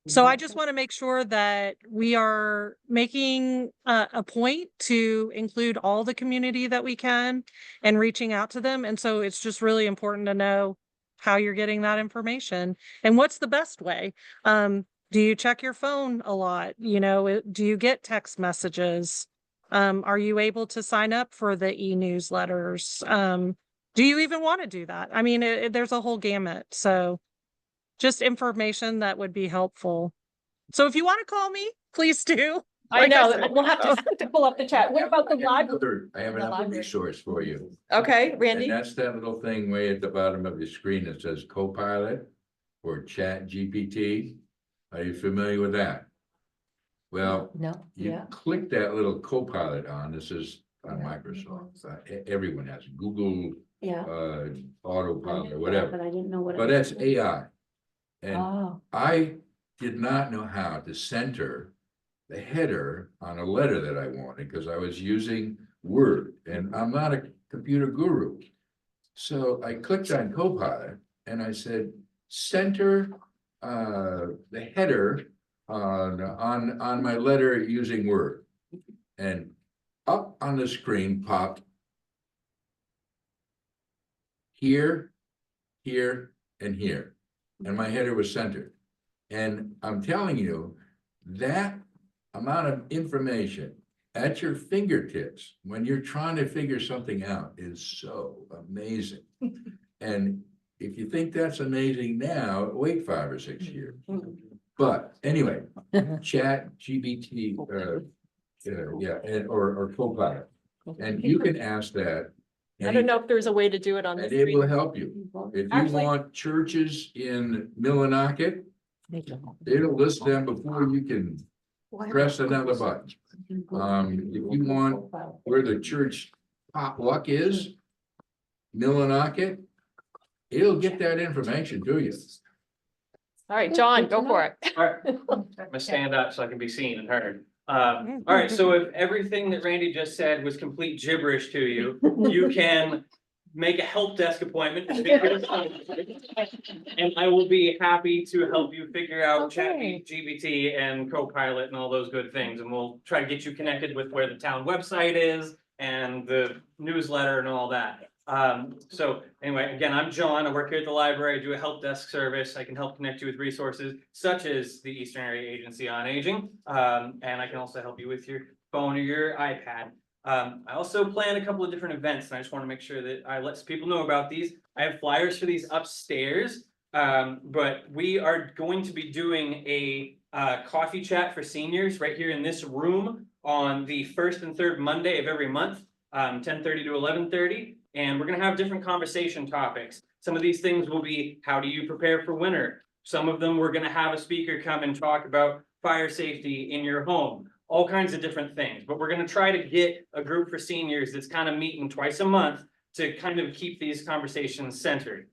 So I just want to make sure that we are making a point to include all the community that we can and reaching out to them. And so it's just really important to know how you're getting that information and what's the best way. Do you check your phone a lot? You know, do you get text messages? Are you able to sign up for the e-newsletters? Do you even want to do that? I mean, there's a whole gamut. So just information that would be helpful. So if you want to call me, please do. I Like know, said. we'll have to pull up the chat. What about the library? I have another resource for you. Okay, And Randy? that's that little thing way at the bottom of your screen that says Copilot or Chat GPT. Are you familiar with that? Well, No, you yeah. click that little Copilot on, this is on Microsoft, everyone has Google, Yeah. Autopilot or But whatever, I didn't know what. but that's AI. And Oh, I did not know how to center the header on a letter that I wanted because I was using Word and I'm not a computer guru. So I clicked on Copilot and I said, center the header on my letter using Word. And up on the screen popped here, here, and here. And my header was centered. And I'm telling you, that amount of information at your fingertips when you're trying to figure something out is so amazing. And if you think that's amazing now, wait 5 or 6 years. But anyway, chat GBT, yeah, or Copilot. And you can ask that. I don't know if there's a way to do it on the And it will screen. help you. If you Actually- want churches in Millinocket, it'll list them before you can press another button. If you want where the church potluck is, Millinocket, it'll get that information to you. All right, John, go for it. All right, I'm gonna stand up so I can be seen and heard. All right, so if everything that Randy just said was complete gibberish to you, you can make a help desk appointment. And I will be happy to help you figure out Okay. ChatGPT and Copilot and all those good things. And we'll try to get you connected with where the town website is and the newsletter and all that. So anyway, again, I'm John. I work here at the library. I do a help desk service. I can help connect you with resources such as the Eastern Area Agency on Aging. And I can also help you with your phone or your iPad. I also plan a couple of different events, and I just want to make sure that I let people know about these. I have flyers for these upstairs, but we are going to be doing a coffee chat for seniors right here in this room on the first and third Monday of every month, 10:30 to 11:30. And we're gonna have different conversation topics. Some of these things will be, how do you prepare for winter? Some of them, we're gonna have a speaker come and talk about fire safety in your home, all kinds of different things. But we're gonna try to get a group for seniors that's kind of meeting twice a month to kind of keep these conversations centered.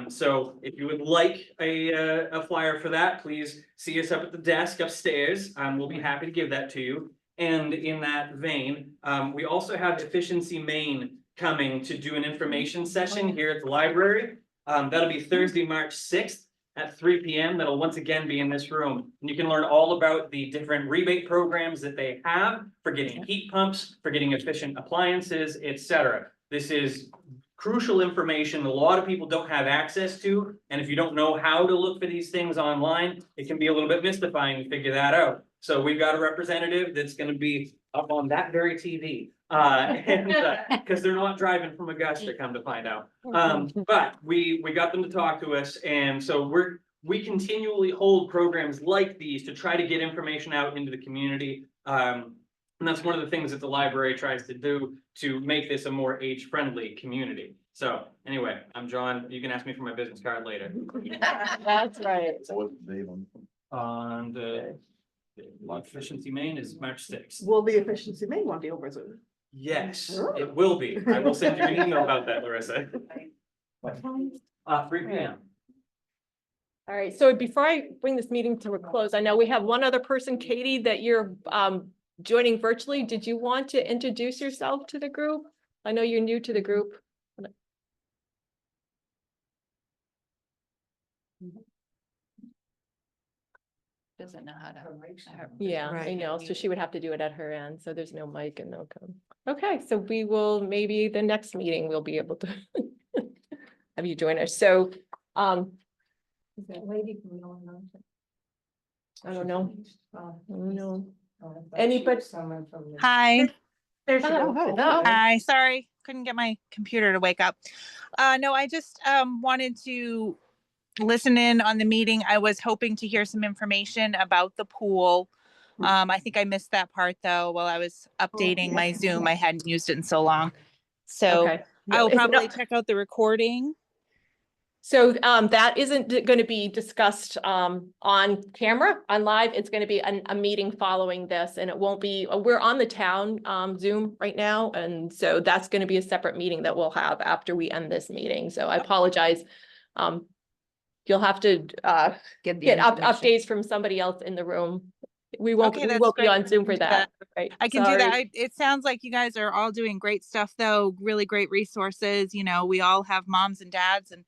So if you would like a flyer for that, please see us up at the desk upstairs. We'll be happy to give that to you. And in that vein, we also have Efficiency Maine coming to do an information session here at the library. That'll be Thursday, March 6th at 3 p.m. That'll once again be in this room. And you can learn all about the different rebate programs that they have for getting heat pumps, for getting efficient appliances, etc. This is crucial information a lot of people don't have access to. And if you don't know how to look for these things online, it can be a little bit mystifying to figure that out. So we've got a representative that's going to be up on that very TV. Because they're not driving from Augusta, come to find out. But we got them to talk to us, and so we continually hold programs like these to try to get information out into the community. And that's one of the things that the library tries to do to make this a more age-friendly community. So anyway, I'm John. You can ask me for my business card later. That's right. What's the date On the Efficiency Maine is March 6th. Will the Efficiency Maine one be over Zoom? Yes, it will be. I will send you an email about that, Larissa. 3 p.m. All right, so before I bring this meeting to a close, I know we have one other person, Katie, that you're joining virtually. Did you want to introduce yourself to the group? I know you're new to the group. Doesn't know how to. Yeah, I Right. know. So she would have to do it at her end. So there's no mic and no code. Okay, so we will, maybe the next meeting, we'll be able to have you join us. So, is that lady from Illinois? I don't know. I don't know. Anybody? Hi. There's. Hi, sorry, couldn't get my computer to wake up. No, I just wanted to listen in on the meeting. I was hoping to hear some information about the pool. I think I missed that part though while I was updating my Zoom. I hadn't used it in so long. So Okay. I will It's probably not- check out the recording. So that isn't going to be discussed on camera, on live. It's going to be a meeting following this, and it won't be, we're on the town Zoom right now. And so that's going to be a separate meeting that we'll have after we end this meeting. So I apologize. You'll have to Get the get information. updates from somebody else in the room. We won't, Okay, we that's won't be great. on Zoom I for can do that. Right. I can do that. Sorry. It sounds like you guys are all doing great stuff though, really great resources. You know, we all have moms and dads and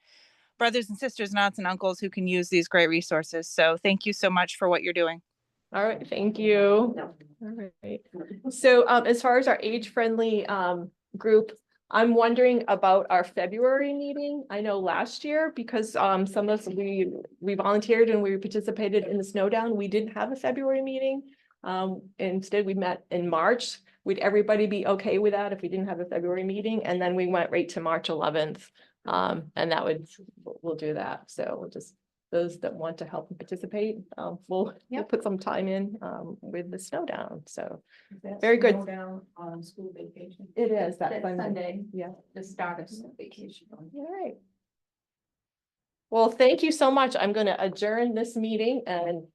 brothers and sisters, and aunts and uncles who can use these great resources. So thank you so much for what you're doing. All right, thank you. All right. So as far as our age-friendly group, I'm wondering about our February meeting. I know last year, because some of us, we volunteered and we participated in the Snowdown. We didn't have a February meeting. Instead, we met in March. Would everybody be okay with that if we didn't have a February meeting? And then we went right to March 11th And that would, we'll do that. So we'll just, those that want to help and participate, we'll Yep. put some time in, with the snow down. So That's Very good. snow Down on school vacation. it is that That Sunday. Sunday, Yeah. the start of school vacation. All right. Well, thank you so much. I'm gonna adjourn this meeting and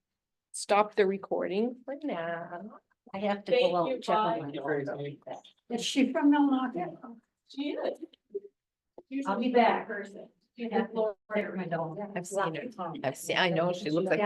stop the recording for now. I have to Thank go out you, and check on bye. my. Is she from Milwaukee? She is. I'll be back. Person. You have to- I've seen her. I know, she looks like.